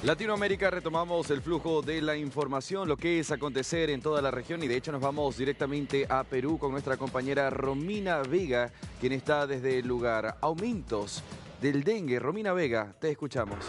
Latinoamérica, retomamos el flujo de la información, lo que es acontecer en toda la región, y de hecho nos vamos directamente a Perú con nuestra compañera Romina Vega, quien está desde el lugar. Aumentos del dengue. Romina Vega, te escuchamos.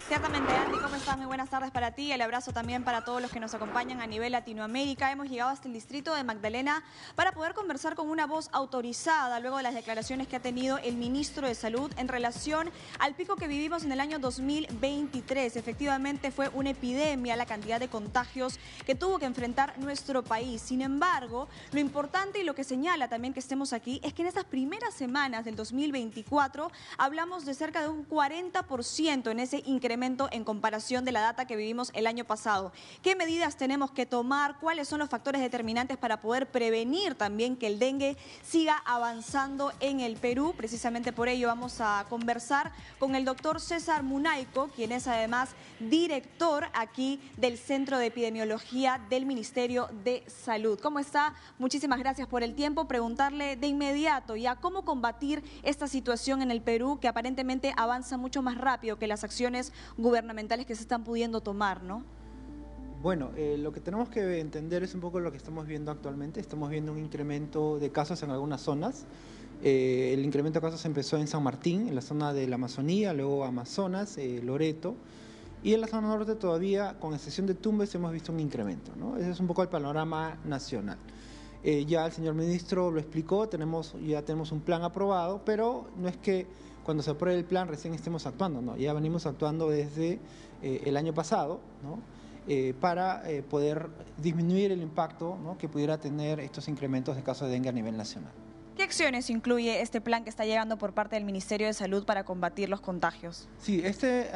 Ciertamente, Andy, ¿cómo estás? Muy buenas tardes para ti. El abrazo también para todos los que nos acompañan a nivel Latinoamérica. Hemos llegado hasta el distrito de Magdalena para poder conversar con una voz autorizada luego de las declaraciones que ha tenido el ministro de Salud en relación al pico que vivimos en el año 2023. Efectivamente, fue una epidemia la cantidad de contagios que tuvo que enfrentar nuestro país. Sin embargo, lo importante y lo que señala también que estemos aquí es que en estas primeras semanas del 2024 hablamos de cerca de un 40% en ese incremento en comparación de la data que vivimos el año pasado. ¿Qué medidas tenemos que tomar? ¿Cuáles son los factores determinantes para poder prevenir también que el dengue siga avanzando en el Perú? Precisamente por ello vamos a conversar con el doctor César Munayco, quien es además director aquí del Centro de Epidemiología del Ministerio de Salud. ¿Cómo está? Muchísimas gracias por el tiempo. Preguntarle de inmediato ya cómo combatir esta situación en el Perú, que aparentemente avanza mucho más rápido que las acciones gubernamentales que se están pudiendo tomar, ¿no? Bueno, lo que tenemos que entender es un poco lo que estamos viendo actualmente. Estamos viendo un incremento de casos en algunas zonas. El incremento de casos empezó en San Martín, en la zona de la Amazonía, luego Amazonas, Loreto. Y en la zona norte todavía, con excepción de Tumbes, hemos visto un incremento, ¿no? Ese es un poco el panorama nacional. Ya el señor ministro lo explicó, ya tenemos un plan aprobado, pero no es que cuando se apruebe el plan recién estemos actuando, ¿no? Ya venimos actuando desde el año pasado, ¿no? Para poder disminuir el impacto, ¿no?, que pudiera tener estos incrementos de casos de dengue a nivel nacional. ¿Qué acciones incluye este plan que está llegando por parte del Ministerio de Salud para combatir los contagios? Sí, este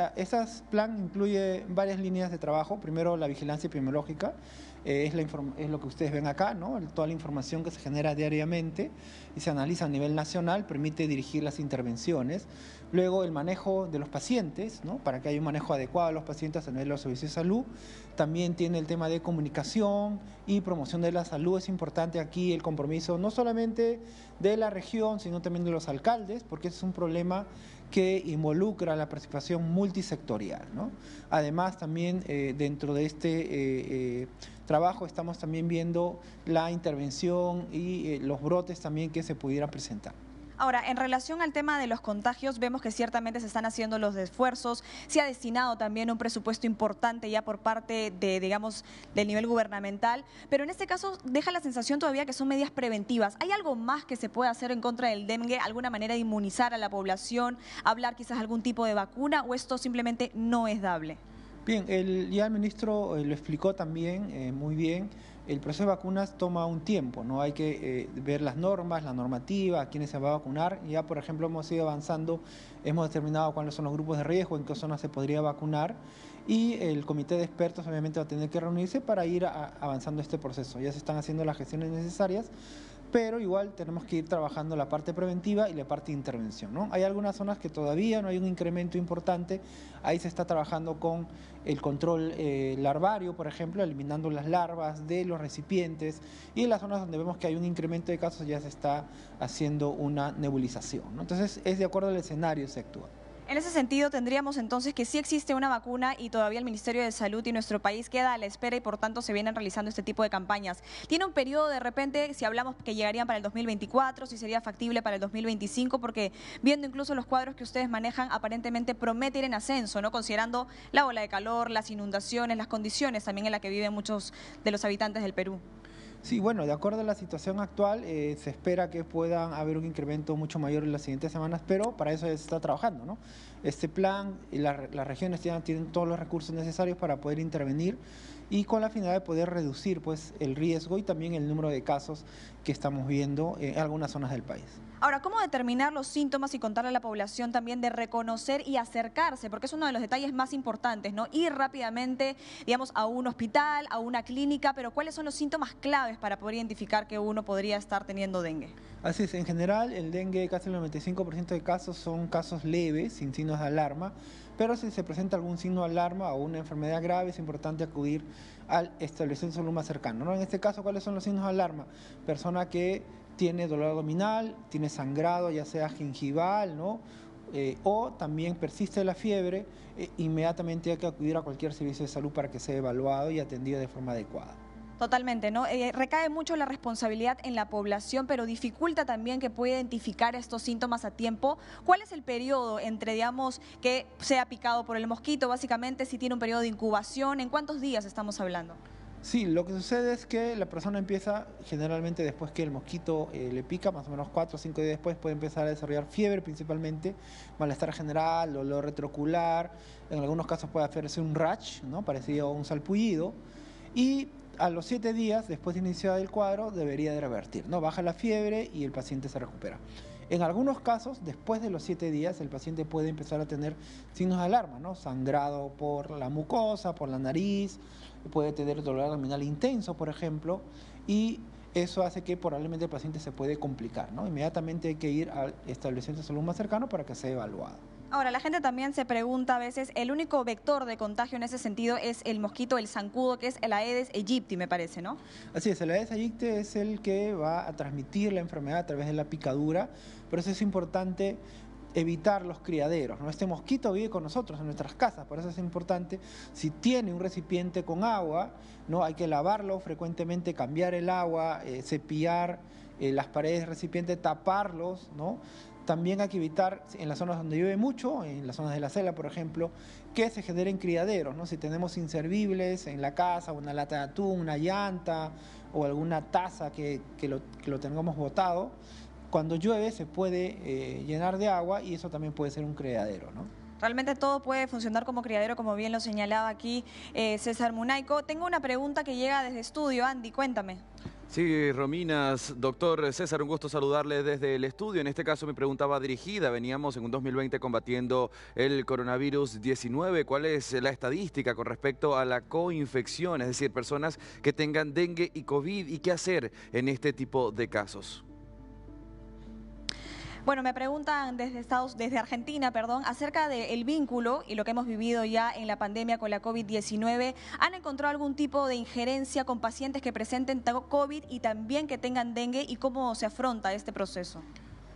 plan incluye varias líneas de trabajo. Primero, la vigilancia epidemiológica, es lo que ustedes ven acá, ¿no? Toda la información que se genera diariamente y se analiza a nivel nacional, permite dirigir las intervenciones. Luego, el manejo de los pacientes, ¿no?, para que haya un manejo adecuado de los pacientes a nivel de los servicios de salud. También tiene el tema de comunicación y promoción de la salud. Es importante aquí el compromiso no solamente de la región, sino también de los alcaldes, porque es un problema que involucra la participación multisectorial, ¿no? Además, también dentro de este trabajo estamos también viendo la intervención y los brotes también que se pudieran presentar. Ahora, en relación al tema de los contagios, vemos que ciertamente se están haciendo los esfuerzos, se ha destinado también un presupuesto importante ya por parte de, digamos, del nivel gubernamental, pero en este caso deja la sensación todavía que son medidas preventivas. ¿Hay algo más que se puede hacer en contra del dengue? ¿Alguna manera de inmunizar a la población? ¿Hablar quizás de algún tipo de vacuna? ¿O esto simplemente no es dable? Bien, ya el ministro lo explicó también muy bien. El proceso de vacunas toma un tiempo, ¿no? Hay que ver las normas, la normativa, a quiénes se va a vacunar. Ya, por ejemplo, hemos ido avanzando, hemos determinado cuáles son los grupos de riesgo, en qué zonas se podría vacunar, y el comité de expertos obviamente va a tener que reunirse para ir avanzando este proceso. Ya se están haciendo las gestiones necesarias, pero igual tenemos que ir trabajando la parte preventiva y la parte de intervención, ¿no? Hay algunas zonas que todavía no hay un incremento importante. Ahí se está trabajando con el control larvario, por ejemplo, eliminando las larvas de los recipientes, y en las zonas donde vemos que hay un incremento de casos ya se está haciendo una nebulización, ¿no? Entonces, es de acuerdo al escenario se actúa. En ese sentido, tendríamos entonces que sí existe una vacuna y todavía el Ministerio de Salud y nuestro país queda a la espera y por tanto se vienen realizando este tipo de campañas. ¿Tiene un periodo de repente, si hablamos que llegarían para el 2024, si sería factible para el 2025? Porque viendo incluso los cuadros que ustedes manejan, aparentemente promete ir en ascenso, ¿no? Considerando la ola de calor, las inundaciones, las condiciones también en las que viven muchos de los habitantes del Perú. Sí, bueno, de acuerdo a la situación actual, se espera que pueda haber un incremento mucho mayor en las siguientes semanas, pero para eso ya se está trabajando, ¿no? Este plan y las regiones ya tienen todos los recursos necesarios para poder intervenir y con la finalidad de poder reducir, pues, el riesgo y también el número de casos que estamos viendo en algunas zonas del país. Ahora, ¿cómo determinar los síntomas y contarle a la población también de reconocer y acercarse? Porque es uno de los detalles más importantes, ¿no? Ir rápidamente, digamos, a un hospital, a una clínica, pero ¿cuáles son los síntomas claves para poder identificar que uno podría estar teniendo dengue? Así es, en general el dengue, casi el 95% de casos son casos leves, sin signos de alarma, pero si se presenta algún signo de alarma o una enfermedad grave es importante acudir al establecimiento de salud más cercano, ¿no? En este caso, ¿cuáles son los signos de alarma? Persona que tiene dolor abdominal, tiene sangrado, ya sea gingival, ¿no?, o también persiste la fiebre, inmediatamente hay que acudir a cualquier servicio de salud para que sea evaluado y atendido de forma adecuada. Totalmente, ¿no? Recae mucho la responsabilidad en la población, pero dificulta también que pueda identificar estos síntomas a tiempo. ¿Cuál es el periodo entre, digamos, que sea picado por el mosquito? Básicamente, si tiene un periodo de incubación, ¿en cuántos días estamos hablando? Sí, lo que sucede es que la persona empieza generalmente después que el mosquito le pica, más o menos 4 o 5 días después puede empezar a desarrollar fiebre principalmente, malestar general, dolor retroocular, en algunos casos puede hacerse un rash, ¿no? Parecido a un salpullido, y a los 7 días después de iniciar el cuadro debería de revertir, ¿no? Baja la fiebre y el paciente se recupera. En algunos casos, después de los 7 días, el paciente puede empezar a tener signos de alarma, ¿no? Sangrado por la mucosa, por la nariz, puede tener dolor abdominal intenso, por ejemplo, y eso hace que probablemente el paciente se puede complicar, ¿no? Inmediatamente hay que ir al establecimiento de salud más cercano para que sea evaluado. Ahora, la gente también se pregunta a veces, el único vector de contagio en ese sentido es el mosquito, el zancudo, que es el Aedes aegypti, me parece, ¿no? Así es, el Aedes aegypti es el que va a transmitir la enfermedad a través de la picadura, por eso es importante evitar los criaderos, ¿no? Este mosquito vive con nosotros en nuestras casas, por eso es importante, si tiene un recipiente con agua, ¿no? Hay que lavarlo frecuentemente, cambiar el agua, cepillar las paredes del recipiente, taparlos, ¿no? También hay que evitar en las zonas donde llueve mucho, en las zonas de la selva, por ejemplo, que se generen criaderos, ¿no? Si tenemos inservibles en la casa, una lata de atún, una llanta o alguna taza que lo tengamos botado, cuando llueve se puede llenar de agua y eso también puede ser un criadero, ¿no? Realmente todo puede funcionar como criadero, como bien lo señalaba aquí César Munaico. Tengo una pregunta que llega desde estudio. Andy, cuéntame. Sí, Rominas, doctor César, un gusto saludarle desde el estudio. En este caso mi pregunta va dirigida. Veníamos en un 2020 combatiendo el coronavirus 19. ¿Cuál es la estadística con respecto a la coinfección? Es decir, personas que tengan dengue y COVID. ¿Y qué hacer en este tipo de casos? Bueno, me preguntan desde Argentina, acerca del vínculo y lo que hemos vivido ya en la pandemia con la COVID-19. ¿Han encontrado algún tipo de injerencia con pacientes que presenten COVID y también que tengan dengue y cómo se afronta este proceso?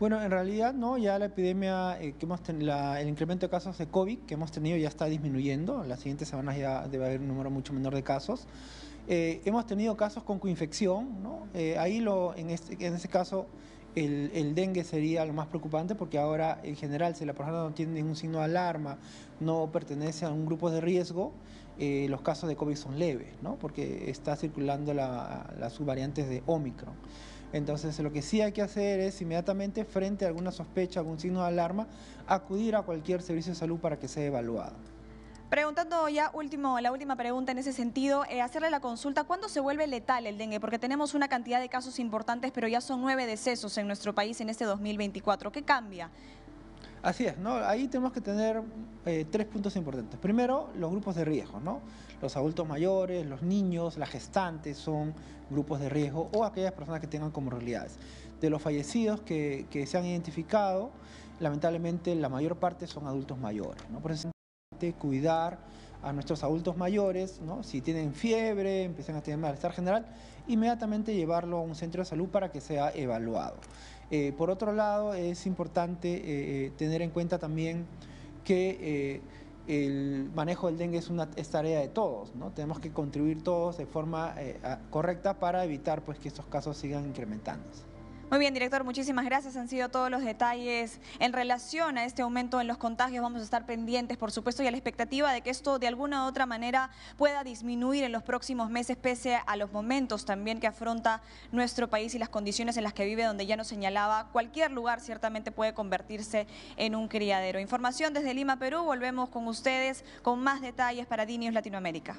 Bueno, en realidad no, ya la epidemia, el incremento de casos de COVID que hemos tenido ya está disminuyendo. En las siguientes semanas ya debe haber un número mucho menor de casos. Hemos tenido casos con coinfección, ¿no? En ese caso el dengue sería lo más preocupante porque ahora en general si la persona no tiene ningún signo de alarma, no pertenece a un grupo de riesgo, los casos de COVID son leves, ¿no? Porque está circulando las subvariantes de Omicron. Entonces lo que sí hay que hacer es inmediatamente frente a alguna sospecha, algún signo de alarma, acudir a cualquier servicio de salud para que sea evaluado. Preguntando ya la última pregunta en ese sentido, hacerle la consulta, ¿cuándo se vuelve letal el dengue? Porque tenemos una cantidad de casos importantes, pero ya son 9 decesos en nuestro país en este 2024. ¿Qué cambia? Así es, ¿no? Ahí tenemos que tener 3 puntos importantes. Primero, los grupos de riesgo, ¿no? Los adultos mayores, los niños, las gestantes son grupos de riesgo o aquellas personas que tengan comorbilidades. De los fallecidos que se han identificado, lamentablemente la mayor parte son adultos mayores, ¿no? Por eso cuidar a nuestros adultos mayores, ¿no? Si tienen fiebre, empiezan a tener malestar general, inmediatamente llevarlo a un centro de salud para que sea evaluado. Por otro lado, es importante tener en cuenta también que el manejo del dengue es tarea de todos, ¿no? Tenemos que contribuir todos de forma correcta para evitar pues, que estos casos sigan incrementándose. Muy bien, director, muchísimas gracias. Han sido todos los detalles en relación a este aumento en los contagios. Vamos a estar pendientes, por supuesto, y a la expectativa de que esto de alguna u otra manera pueda disminuir en los próximos meses, pese a los momentos también que afronta nuestro país y las condiciones en las que vive, donde ya nos señalaba, cualquier lugar ciertamente puede convertirse en un criadero. Información desde Lima, Perú. Volvemos con ustedes con más detalles para DNews Latinoamérica.